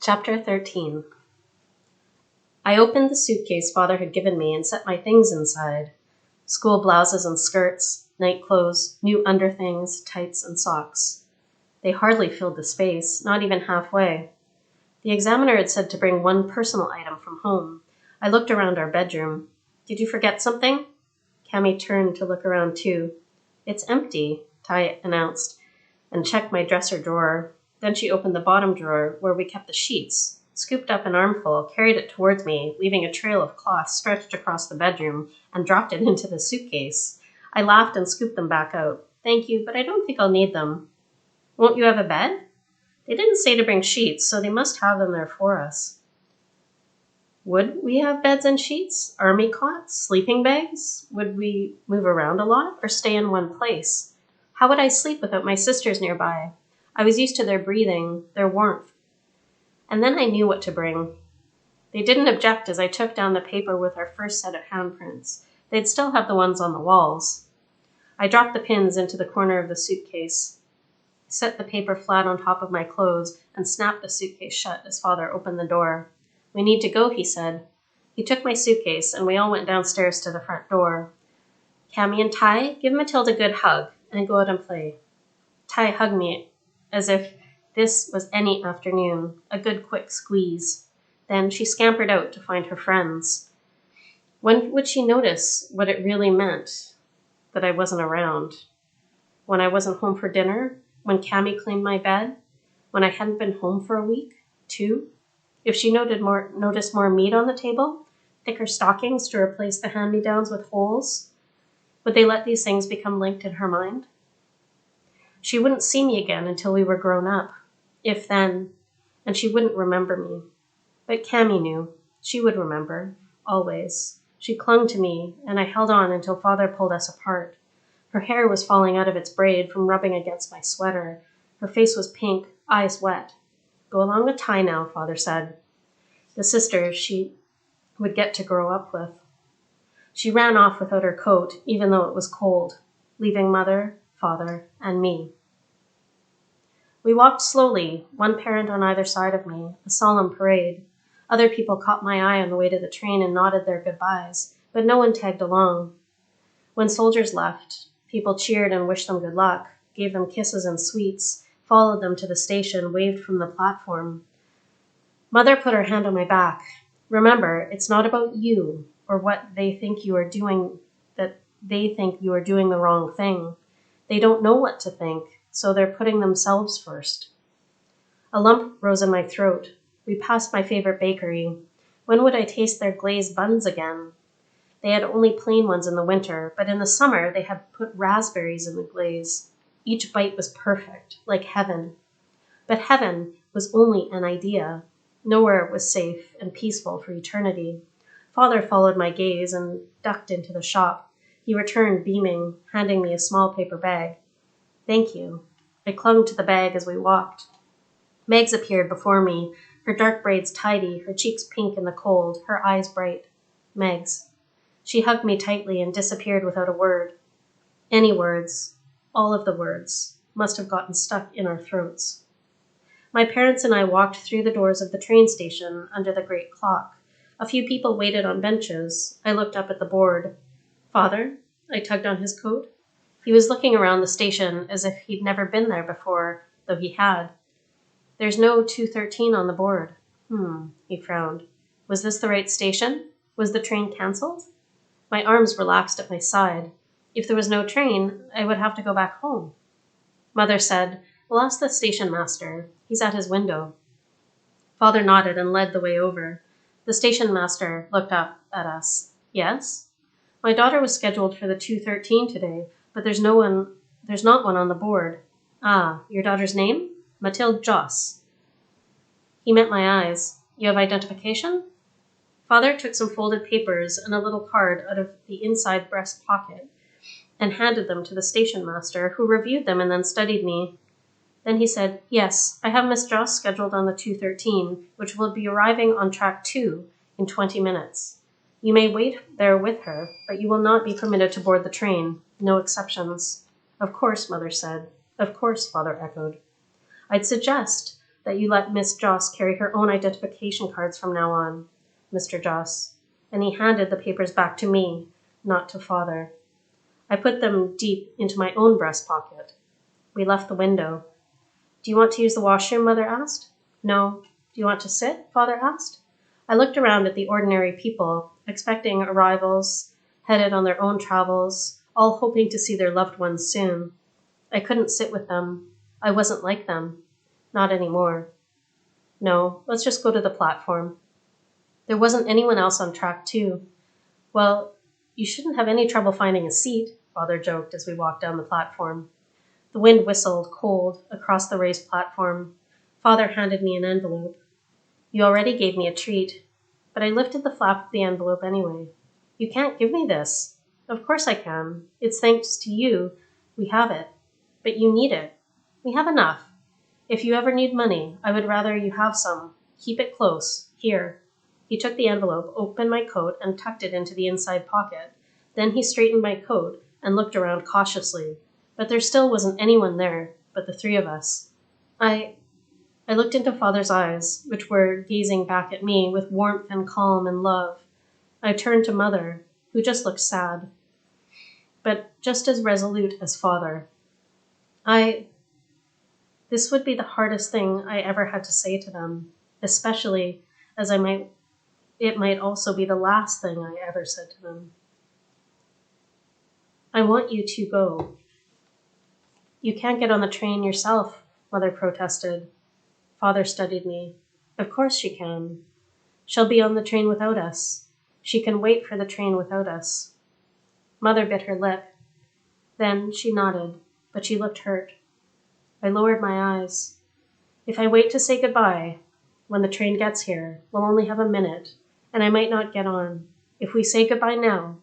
Chapter 13. I opened the suitcase Father had given me and set my things inside. School blouses and skirts, night clothes, new underthings, tights and socks. They hardly filled the space, not even halfway. The examiner had said to bring one personal item from home. I looked around our bedroom. Did you forget something? Cammy turned to look around too. It's empty, Ty announced, and checked my dresser drawer. Then she opened the bottom drawer where we kept the sheets, scooped up an armful, carried it towards me, leaving a trail of cloth stretched across the bedroom, and dropped it into the suitcase. I laughed and scooped them back out. Thank you, but I don't think I'll need them. Won't you have a bed? They didn't say to bring sheets, so they must have them there for us. Would we have beds and sheets? Army cots? Sleeping bags? Would we move around a lot or stay in one place? How would I sleep without my sisters nearby? I was used to their breathing, their warmth. And then I knew what to bring. They didn't object as I took down the paper with our first set of handprints. They'd still have the ones on the walls. I dropped the pins into the corner of the suitcase, set the paper flat on top of my clothes, and snapped the suitcase shut as Father opened the door. We need to go, he said. He took my suitcase, and we all went downstairs to the front door. Cammy and Ty, give Matilda a good hug, and go out and play. Ty hugged me as if this was any afternoon, a good quick squeeze. Then she scampered out to find her friends. When would she notice what it really meant that I wasn't around? When I wasn't home for dinner? When Cammy cleaned my bed? When I hadn't been home for a week? 2? If she noticed more meat on the table? Thicker stockings to replace the hand-me-downs with holes? Would they let these things become linked in her mind? She wouldn't see me again until we were grown up, if then, and she wouldn't remember me. But Cammy knew. She would remember, always. She clung to me, and I held on until Father pulled us apart. Her hair was falling out of its braid from rubbing against my sweater. Her face was pink, eyes wet. Go along with Ty now, Father said. The sister she would get to grow up with. She ran off without her coat, even though it was cold, leaving Mother, Father, and me. We walked slowly, one parent on either side of me, a solemn parade. Other people caught my eye on the way to the train and nodded their goodbyes, but no one tagged along. When soldiers left, people cheered and wished them good luck, gave them kisses and sweets, followed them to the station, waved from the platform. Mother put her hand on my back. Remember, it's not about you or what they think you are doing, that they think you are doing the wrong thing. They don't know what to think, so they're putting themselves first. A lump rose in my throat. We passed my favorite bakery. When would I taste their glazed buns again? They had only plain ones in the winter, but in the summer they had put raspberries in the glaze. Each bite was perfect, like heaven. But heaven was only an idea. Nowhere was safe and peaceful for eternity. Father followed my gaze and ducked into the shop. He returned, beaming, handing me a small paper bag. Thank you. I clung to the bag as we walked. Megs appeared before me, her dark braids tidy, her cheeks pink in the cold, her eyes bright. Megs. She hugged me tightly and disappeared without a word. Any words, all of the words, must have gotten stuck in our throats. My parents and I walked through the doors of the train station under the great clock. A few people waited on benches. I looked up at the board. Father? I tugged on his coat. He was looking around the station as if he'd never been there before, though he had. There's no 213 on the board. He frowned. Was this the right station? Was the train cancelled? My arms relaxed at my side. If there was no train, I would have to go back home. Mother said, we'll ask the station master. He's at his window. Father nodded and led the way over. The station master looked up at us. Yes? My daughter was scheduled for the 213 today, but there's not one on the board. Ah, your daughter's name? Mathilde Joss. He met my eyes. You have identification? Father took some folded papers and a little card out of the inside breast pocket and handed them to the station master, who reviewed them and then studied me. Then he said, yes, I have Miss Joss scheduled on the 213, which will be arriving on track 2 in 20 minutes. You may wait there with her, but you will not be permitted to board the train. No exceptions. Of course, Mother said. Of course, Father echoed. I'd suggest that you let Miss Joss carry her own identification cards from now on, Mr. Joss. And he handed the papers back to me, not to Father. I put them deep into my own breast pocket. We left the window. Do you want to use the washroom? Mother asked. No. Do you want to sit? Father asked. I looked around at the ordinary people, expecting arrivals, headed on their own travels, all hoping to see their loved ones soon. I couldn't sit with them. I wasn't like them. Not anymore. No, let's just go to the platform. There wasn't anyone else on track 2. Well, you shouldn't have any trouble finding a seat, Father joked as we walked down the platform. The wind whistled, cold, across the raised platform. Father handed me an envelope. You already gave me a treat, but I lifted the flap of the envelope anyway. You can't give me this. Of course I can. It's thanks to you we have it. But you need it. We have enough. If you ever need money, I would rather you have some. Keep it close. Here. He took the envelope, opened my coat, and tucked it into the inside pocket. Then he straightened my coat and looked around cautiously. But there still wasn't anyone there but the 3 of us. I looked into Father's eyes, which were gazing back at me with warmth and calm and love. I turned to Mother, who just looked sad, but just as resolute as Father. This would be the hardest thing I ever had to say to them, especially as it might also be the last thing I ever said to them. I want you to go. You can't get on the train yourself, Mother protested. Father studied me. Of course she can. She'll be on the train without us. She can wait for the train without us. Mother bit her lip. Then she nodded, but she looked hurt. I lowered my eyes. If I wait to say goodbye, when the train gets here, we'll only have a minute, and I might not get on. If we say goodbye now.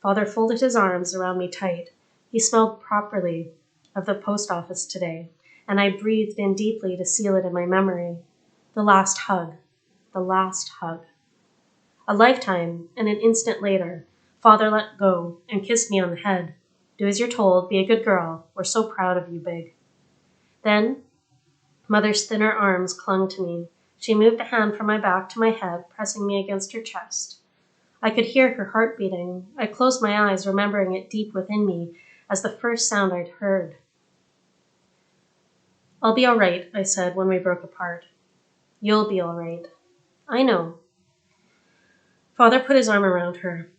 Father folded his arms around me tight. He smelled properly of the post office today, and I breathed in deeply to seal it in my memory. The last hug. The last hug. A lifetime, and an instant later, Father let go and kissed me on the head. Do as you're told, be a good girl. We're so proud of you, Big. Then, Mother's thinner arms clung to me. She moved a hand from my back to my head, pressing me against her chest. I could hear her heart beating. I closed my eyes, remembering it deep within me as the first sound I'd heard. I'll be all right, I said when we broke apart. You'll be all right. I know. Father put his arm around her.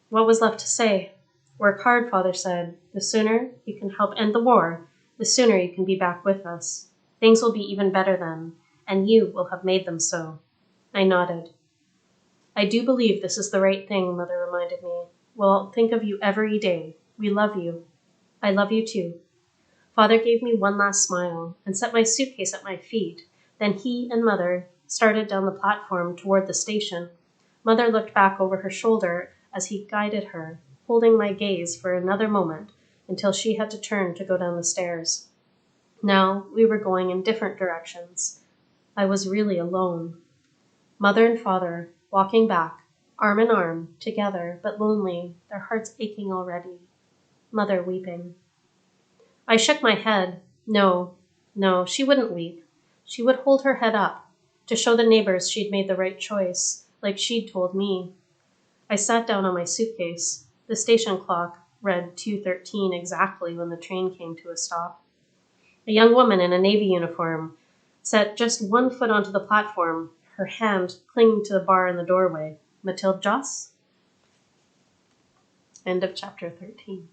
What was left to say? Work hard, Father said. The sooner you can help end the war, the sooner you can be back with us. Things will be even better then, and you will have made them so. I nodded. I do believe this is the right thing, Mother reminded me. We'll think of you every day. We love you. I love you too. Father gave me one last smile and set my suitcase at my feet. Then he and Mother started down the platform toward the station. Mother looked back over her shoulder as he guided her, holding my gaze for another moment until she had to turn to go down the stairs. Now we were going in different directions. I was really alone. Mother and Father walking back, arm in arm, together, but lonely, their hearts aching already. Mother weeping. I shook my head. No, she wouldn't weep. She would hold her head up to show the neighbors she'd made the right choice, like she'd told me. I sat down on my suitcase. The station clock read 2:13 exactly when the train came to a stop. A young woman in a Navy uniform set just one foot onto the platform, her hand clinging to the bar in the doorway. Mathilde Joss? End of chapter 13.